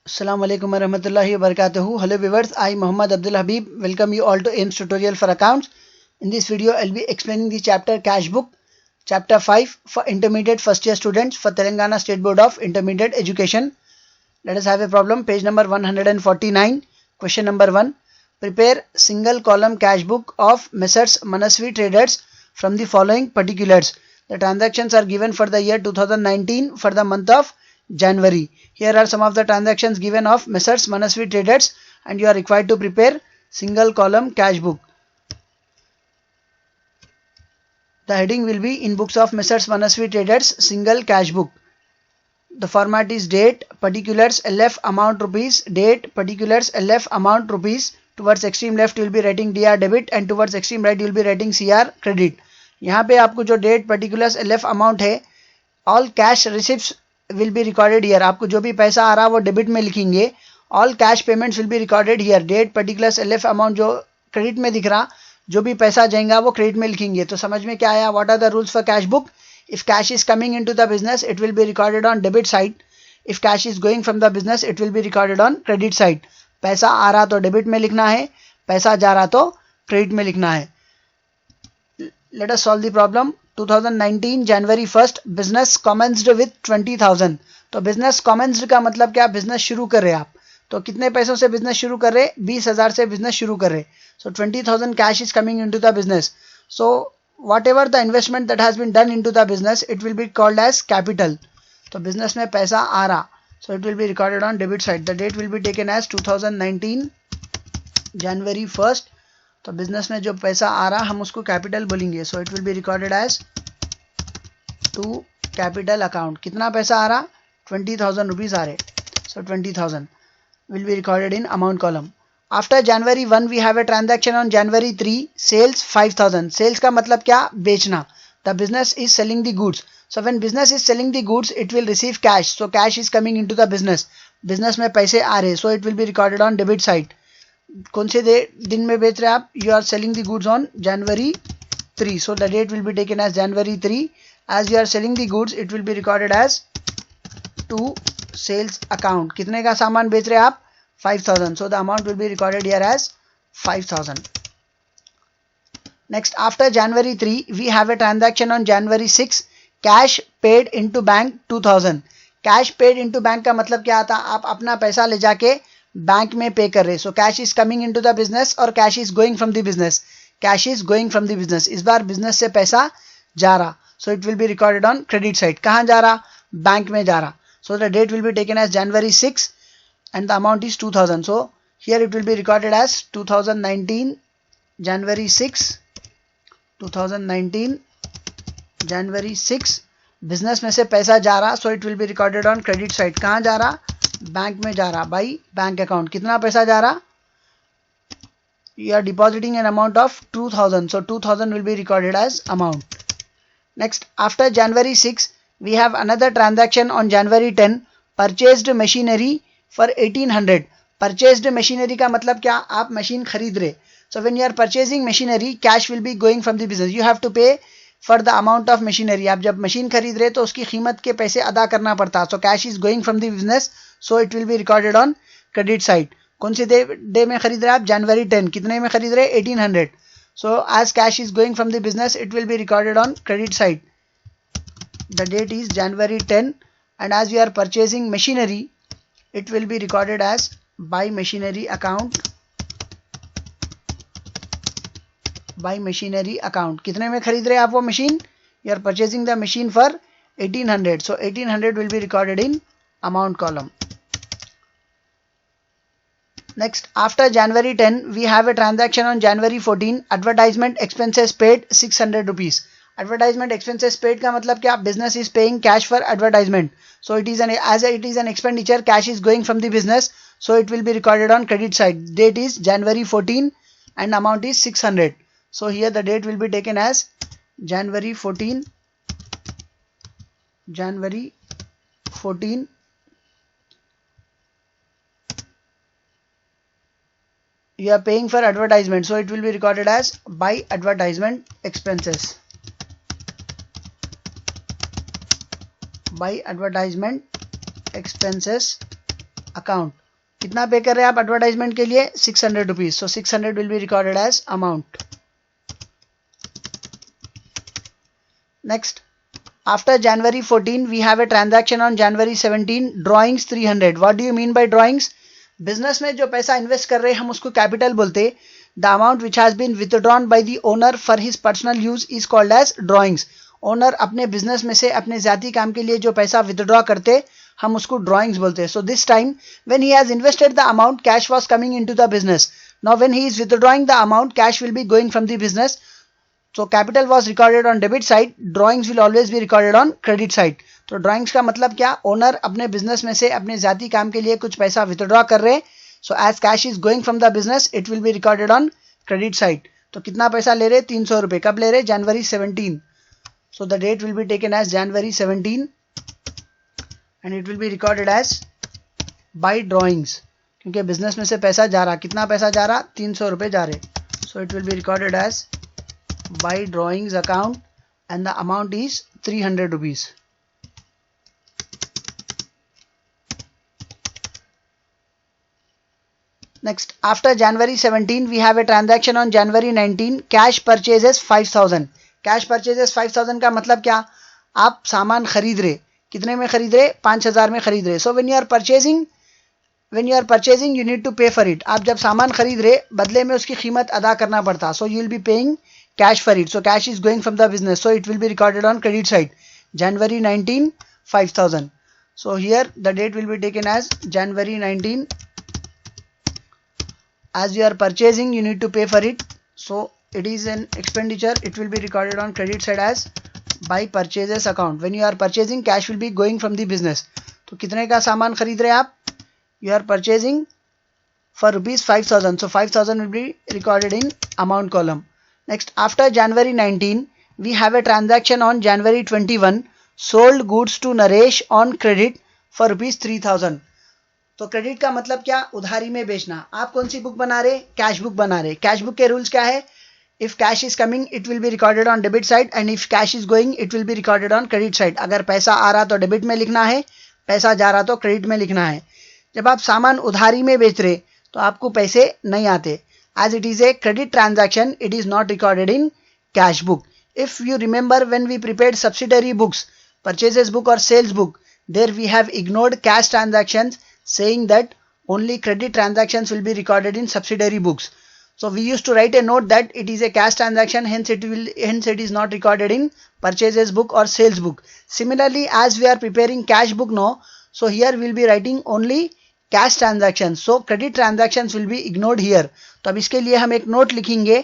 Assalamu alaikum warahmatullahi wabarakatuh. Hello viewers, I Muhammad Abdul Habib welcome you all to AIMS tutorial for accounts. In this video, I'll be explaining the chapter Cash Book, chapter 5 for intermediate first year students for Telangana State Board of Intermediate Education. Let us have a problem. Page number 149. Question number 1. Prepare single column cash book of Messrs Manasvi Traders from the following particulars. The transactions are given for the year 2019 for the month of January. Here are some of the transactions given of Messrs Manasvi Traders and you are required to prepare single column cash book. The heading will be in books of Messrs Manasvi Traders single cash book. The format is date, particulars, LF amount rupees, date, particulars, LF amount rupees. Towards extreme left you will be writing DR debit and towards extreme right you will be writing CR credit. यहाँ पे आपको जो date, particulars, LF amount है, all cash receipts will be recorded here. आपको जो भी पैसा आ रहा है वो डेबिट में लिखेंगे. All cash payments will be recorded here. Date, particulars, LF amount जो क्रेडिट में दिख रहा, जो भी पैसा जाएगा वो क्रेडिट में लिखेंगे. तो समझ में क्या आया? What are the rules for cash book? If cash is coming into the business, it will be recorded on debit side. If cash is going from the business, it will be recorded on credit side. पैसा आ रहा तो debit में लिखना है, पैसा जा रहा तो क्रेडिट में लिखना है. Let us solve the problem. 2019 January 1st business commenced with 20,000. तो business commenced का मतलब क्या? बिजनेस शुरू कर रहे आप. तो कितने पैसों से बिजनेस शुरू कर रहे? 20,000 से बिजनेस शुरू कर रहे. So 20,000 cash is coming into the business. So whatever the investment that has been done into the business, it will be called as capital. तो business में पैसा आ रहा, so it will be recorded on debit side. The date will be taken as 2019 January 1st. तो business में जो पैसा आ रहा हम उसको capital बोलेंगे. So it will be recorded as to capital account. कितना पैसा आ रहा? 20,000 rupees आ रहे. So 20,000 will be recorded in amount column. After January 1 we have a transaction on January 3, sales 5,000. Sales का मतलब क्या? बेचना. The business is selling the goods. So when business is selling the goods, it will receive cash. So cash is coming into the business. Business में पैसे आ रहे. So it will be recorded on debit side. कौन से दिन में बेच रहे आप? You are selling the goods on January 3. So the date will be taken as January 3. As you are selling the goods, it will be recorded as to sales account. कितने का सामान बेच रहे आप? 5,000. So the amount will be recorded here as 5,000. Next, after January 3, we have a transaction on January 6. Cash paid into bank 2,000. Cash paid into bank का मतलब क्या आता? आप अपना पैसा ले जाके बैंक में पे कर रहे. So cash is coming into the business और cash is going from the business. Cash is going from the business. इस बार business से पैसा जा रहा. So it will be recorded on credit side. कहाँ जा रहा? बैंक में जा रहा. So the date will be taken as January 6 and the amount is 2,000. So here it will be recorded as 2019 January 6. 2019 January 6 business में से पैसा जा रहा. So it will be recorded on credit side. कहाँ जा रहा? बैंक में जा रहा. by bank account. कितना पैसा जा रहा? You are depositing an amount of 2,000. So 2,000 will be recorded as amount. Next, after January 6, we have another transaction on January 10. Purchased machinery for 1,800. Purchased machinery का मतलब क्या? आप मशीन खरीद रहे. So when you are purchasing machinery, cash will be going from the business. You have to pay for the amount of machinery. आप जब machine खरीद रहे तो उसकी कीमत के पैसे अदा करना पड़ता. So cash is going from the business. So it will be recorded on credit side. कौन से डे में खरीद रहे आप? January 10. कितने में खरीद रहे? 1,800. So as cash is going from the business, it will be recorded on credit side. The date is January 10 and as you are purchasing machinery, it will be recorded as by machinery account. By machinery account. कितने में खरीद रहे आप वो machine? You are purchasing the machine for 1,800. So 1,800 will be recorded in amount column. Next, after January 10, we have a transaction on January 14. Advertisement expenses paid 600 rupees. Advertisement expenses paid का मतलब क्या? Business is paying cash for advertisement. So it is an expenditure, cash is going from the business. So it will be recorded on credit side. Date is January 14 and amount is 600. So here the date will be taken as January 14. January 14. You are paying for advertisement. So it will be recorded as by advertisement expenses. By advertisement expenses account, कितना पे कर रहे हैं आप advertisement के लिए? 600 rupees. So 600 will be recorded as amount. Next, after January 14 we have a transaction on January 17, drawings 300. what do you mean by drawings? Business में जो पैसा इन्वेस्ट कर रहे हैं हम उसको कैपिटल बोलते हैं. The amount which has been withdrawn by the owner for his personal use is called as drawings. Owner अपने बिजनेस में से अपने जाती काम के लिए जो पैसा विथड्रॉ करते हम उसको ड्रॉइंग्स बोलते हैं. So this time when he has invested the amount cash was coming into the business. Now when he is withdrawing the amount cash will be going from the business. So capital was recorded on debit side, drawings will always be recorded on credit side. तो drawings का मतलब क्या? Owner अपने business में से अपने जाती काम के लिए कुछ पैसा विथड्रॉ कर रहे हैं. So as cash is going from the business it will be recorded on credit side. तो कितना पैसा ले रहे? 300 रुपए. कब ले रहे? जनवरी 17. So the date will be taken as January 17 and it will be recorded as by drawings. क्योंकि बिजनेस में से पैसा जा रहा. कितना पैसा जा रहा? 300 रुपए जा रहे. So it will be recorded as by drawings account and the amount is 300 rupees. Next, after January 17 we have a transaction on January 19, cash purchases 5000. cash purchases 5000 का मतलब क्या? आप सामान खरीद रहे. कितने में खरीद रहे? 5000 में खरीद रहे. So when you are purchasing you need to pay for it. आप जब सामान खरीद रहे बदले में उसकी कीमत अदा करना पड़ता. So you will be paying cash for it. So cash is going from the business. So it will be recorded on credit side. January 19, 5000. So here the date will be taken as January 19. As you are purchasing, you need to pay for it. So it is an expenditure. It will be recorded on credit side as by purchases account. When you are purchasing, cash will be going from the business. तो कितने का सामान खरीद रहे हैं आप? You are purchasing for rupees 5000. So 5000 will be recorded in amount column. Next, after January 19, we have a transaction on January 21, sold goods to Naresh on credit for rupees 3000. तो credit का मतलब क्या? उधारी में बेचना. आप कौन सी बुक बना रहे? कैश बुक बना रहे. कैश बुक के रूल्स क्या है? If cash is coming it will be recorded on debit side and if cash is going it will be recorded on credit side. अगर पैसा आ रहा तो डेबिट में लिखना है, पैसा जा रहा तो क्रेडिट में लिखना है. जब आप सामान उधारी में बेच रहे तो आपको पैसे नहीं आते. As it is a credit transaction, it is not recorded in cash book. If you remember when we prepared subsidiary books, purchases book or sales book, there we have ignored cash transactions, saying that only credit transactions will be recorded in subsidiary books. So we used to write a note that it is a cash transaction, hence it is not recorded in purchases book or sales book. Similarly, as we are preparing cash book now, so here we will be writing only cash transaction. So credit transactions will be ignored here. तो अब इसके लिए हम एक note लिखेंगे.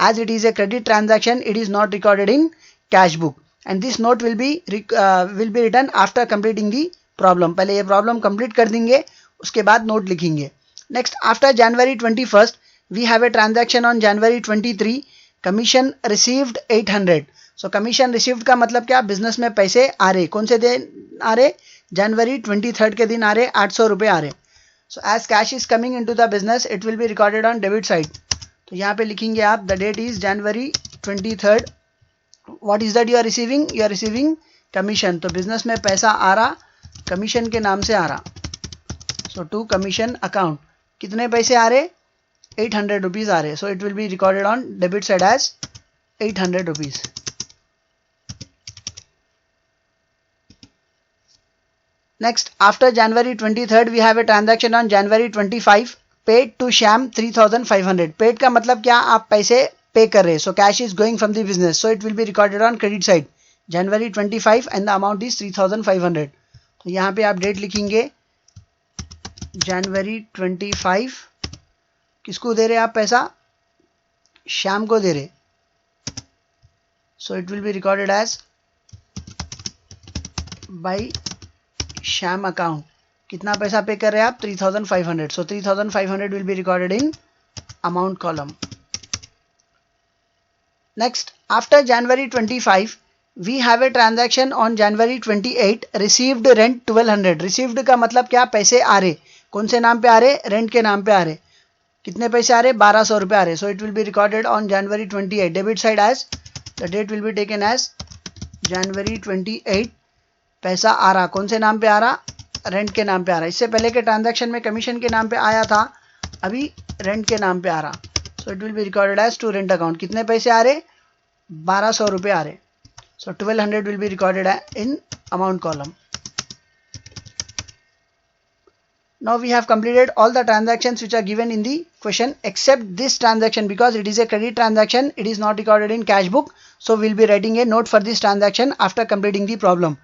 As it is a credit transaction it is not recorded in cash book and this note will be written after completing the problem. पहले ये problem complete कर देंगे उसके बाद नोट लिखेंगे. Next, after January 21 we have a transaction on January 23, commission received 800. So commission received का मतलब क्या? बिजनेस में पैसे आ रहे. कौन से दिन आ रहे? जनवरी 23 के दिन आ रहे. 800 रुपए आ रहे. So as cash is coming into the business, it will be recorded on debit side. तो यहाँ पे लिखेंगे आप the date is January 23rd. What is that you are receiving? You are receiving commission. तो business में पैसा आ रहा, commission के नाम से आ रहा. So to commission account. कितने पैसे आ रहे? 800 rupees आ रहे. So it will be recorded on debit side as 800 rupees. Next, after January 23rd, we have a transaction on January 25, paid to Shyam 3500. Paid का मतलब क्या? आप पैसे पे कर रहे. So cash is going from the business. So it will be recorded on credit side. January 25 and the amount is 3500. तो यहाँ पे आप डेट लिखेंगे January 25. किसको दे रहे आप पैसा? श्याम को दे रहे. So it will be recorded as by Shyam account. कितना पैसा पे कर रहे हैं आप? 3500. So 3500 will be recorded in amount column. Next, after January 25 we have a transaction on January 28, received rent 1200. Received का मतलब क्या? पैसे आ रहे. कौन से नाम पे आ रहे? रेंट के नाम पे आ रहे. कितने पैसे आ रहे? 1200 रुपए आ रहे. So it will be recorded on January 28. Debit side as the date will be taken as January 28. पैसा आ रहा. कौन से नाम पे आ रहा? रेंट के नाम पे आ रहा है। इससे पहले के ट्रांजैक्शन में कमीशन के नाम पे आया था, अभी रेंट के नाम पे आ रहा। So it will be recorded as to rent account. कितने पैसे आ रहे? 1200 रुपये आ रहे। So 1200 will be recorded in amount column. Now we have completed all the transactions which are given in the question except this transaction, because it is a credit transaction, it is not recorded in cash book. So we'll be writing a note for this transaction after completing the problem.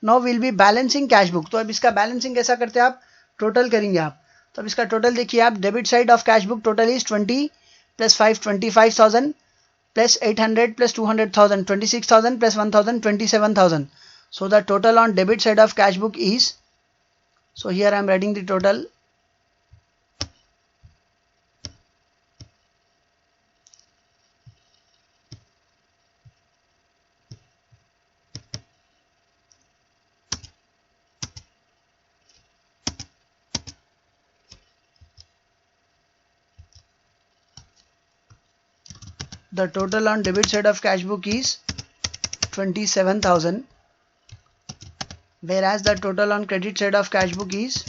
Now we'll be balancing cash book. तो अब इसका balancing कैसा करते हैं आप? Total करेंगे आप। तो अब इसका टोटल देखिए आप, debit side of cash book total is 20 plus 5 25,000 plus 800 plus 200,000 26,000 plus 1,000 27,000. So the total on debit side of cash book is, so here I am writing the total. The total on debit side of cash book is 27,000, whereas the total on credit side of cash book is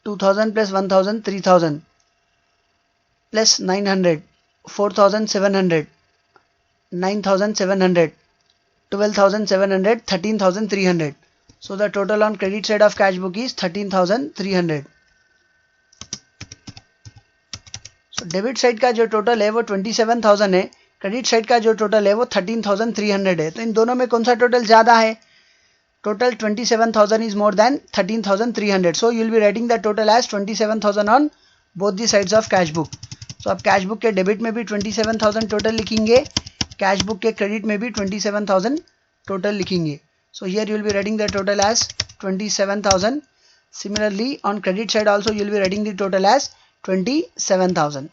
2,000 plus 1,000 3,000 plus 900 4,700 9,700 12,700 13,300. So the total on credit side of cash book is 13,300. So debit side का जो total है वो 27,000 है, credit side का जो total है वो 13,300 है। तो इन दोनों में कौन सा टोटल ज़्यादा है? Total 27,000 is more than 13,300. So you will be writing the total as 27,000 on both the sides of cash book. So आप कैश बुक के डेबिट में भी 27,000 टोटल लिखेंगे, कैश बुक के क्रेडिट में भी 27,000 टोटल लिखेंगे. So here you will be writing the total as 27,000. Similarly on credit side also you will be writing the total as 27,000.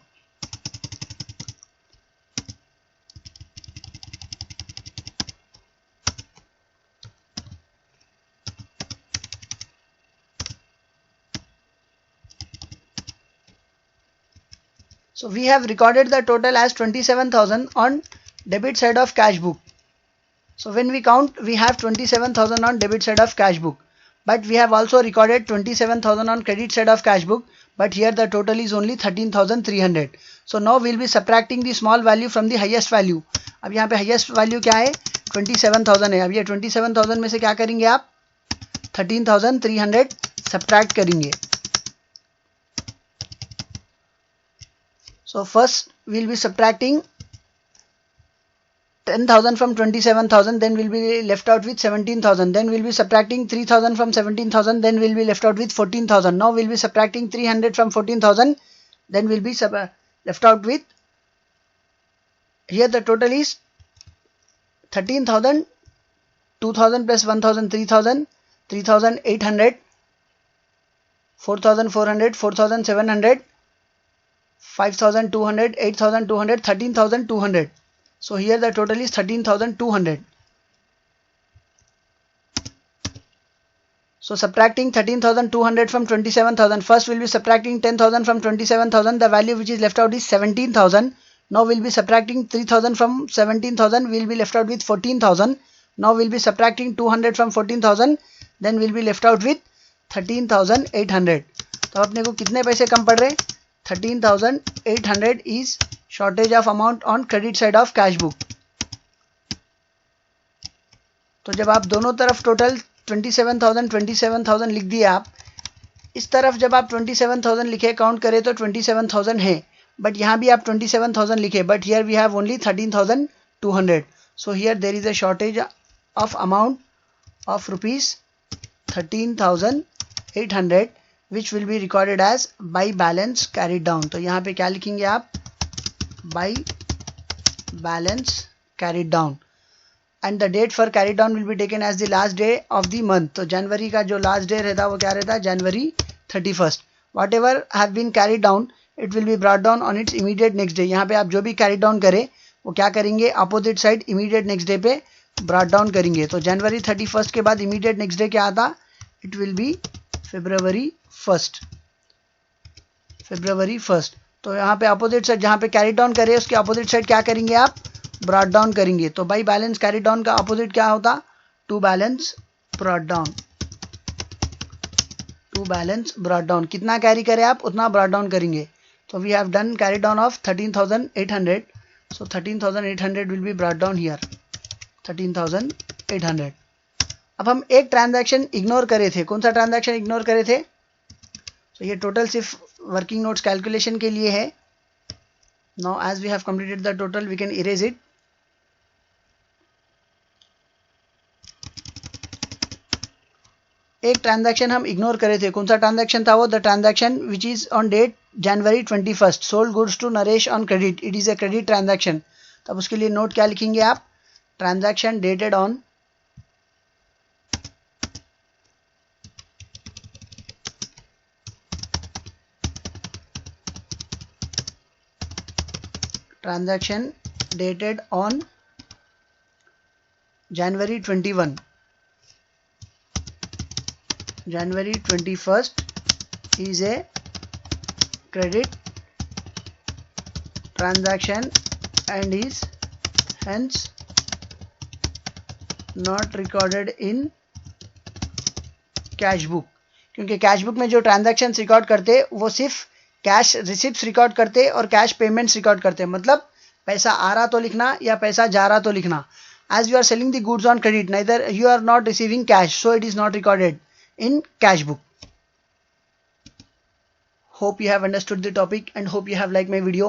So we have recorded the total as 27,000 on debit side of cash book. So when we count, we have 27,000 on debit side of cash book, but we have also recorded 27,000 on credit side of cash book, but here the total is only 13,300. So now we will be subtracting the small value from the highest value. अब यहाँ पे highest value क्या है? 27,000 है। अब ये 27,000 में से क्या करेंगे आप? 13,300 subtract करेंगे. So first we will be subtracting 10,000 from 27,000, then we'll be left out with 17,000. Then we'll be subtracting 3,000 from 17,000, then we'll be left out with 14,000. Now we'll be subtracting 300 from 14,000, then we'll be left out with, here the total is 13,000, 2,000 plus 1,000 3,000, 3,800, 4,400, 4,700, 5,200, 8,200, 13,200. So here the total is 13,200. So subtracting 13,200 from 27,000. First we'll be subtracting 10,000 from 27,000. The value which is left out is 17,000. Now we'll be subtracting 3,000 from 17,000. We'll be left out with 14,000. Now we'll be subtracting 200 from 14,000. Then we'll be left out with 13,800. तो अपने को कितने पैसे कम पड़ रहे? 13,800 is shortage of amount on credit side of cash book. तो जब आप दोनों तरफ टोटल 27,000 लिख दिए आप, इस तरफ जब आप 27,000 लिखे काउंट करें तो 27,000 है, बट यहाँ भी आप 27,000 लिखे, but here we have only 13,200. So here there is a shortage of amount of rupees 13,800 which will be recorded as by balance carried down. तो यहाँ पे क्या लिखेंगे आप? By balance carried down. And the date for carried down will be taken as the last day of the month. तो जनवरी का जो last day रहता वो क्या रहता? जनवरी 31st. Whatever have been carried down, it will be brought down on its immediate next day. यहाँ पे आप जो भी carried down करें वो क्या करेंगे? Opposite side immediate next day पे brought down करेंगे. तो जनवरी 31st के बाद immediate next day क्या आता? It will be February 1st. February 1st. तो यहाँ पे अपोजिट साइड जहाँ पे कैरी डाउन करे उसके अपोजिट साइड क्या करेंगे आप? ब्रॉट डाउन करेंगे। तो बाई बैलेंस कैरी डाउन का अपोजिट क्या होता? To balance brought down. To balance brought down, कितना कैरी करें आप उतना ब्रॉट डाउन करेंगे। तो we have done carry down of 13,800, so 13,800 will be brought down here, 13,800। अब हम एक ट्रांजैक्शन इग्नोर करे थे, कौन सा ट्रांजैक्शन इग्नोर करे थे? तो ये टोटल सिर्फ वर्किंग नोट्स कैलकुलेशन के लिए है। Now as we have completed the total we can erase it. एक ट्रांजैक्शन हम इग्नोर करे थे, कौन सा ट्रांजैक्शन था वो? The transaction which is on date January 21st, sold goods to Naresh on credit, it is a credit transaction. तब उसके लिए नोट क्या लिखेंगे आप? Transaction dated on transaction dated on January 21, January 21st is a credit transaction and is hence not recorded in cash book. क्योंकि cash book में जो transaction record करते वो सिर्फ कैश रिसिप्ट्स रिकॉर्ड करते और कैश पेमेंट्स रिकॉर्ड करते, मतलब पैसा आ रहा तो लिखना या पैसा जा रहा तो लिखना। As you are selling the goods on credit, neither you are not receiving cash, so it is not recorded in cash book. Hope you have understood the topic and hope you have liked my video.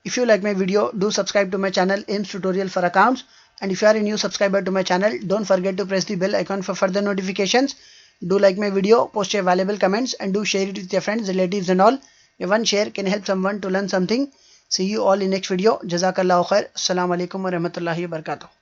If you like my video, do subscribe to my channel AIMS Tutorial for Accounts, and if you are a new subscriber to my channel, don't forget to press the bell icon for further notifications. Do like my video, post your valuable comments, and do share it with your friends, relatives and all. One share can help someone to learn something. See you all in next video. Jazakallahu khair. Assalamu alaikum wa rahmatullahi wa barakatuh.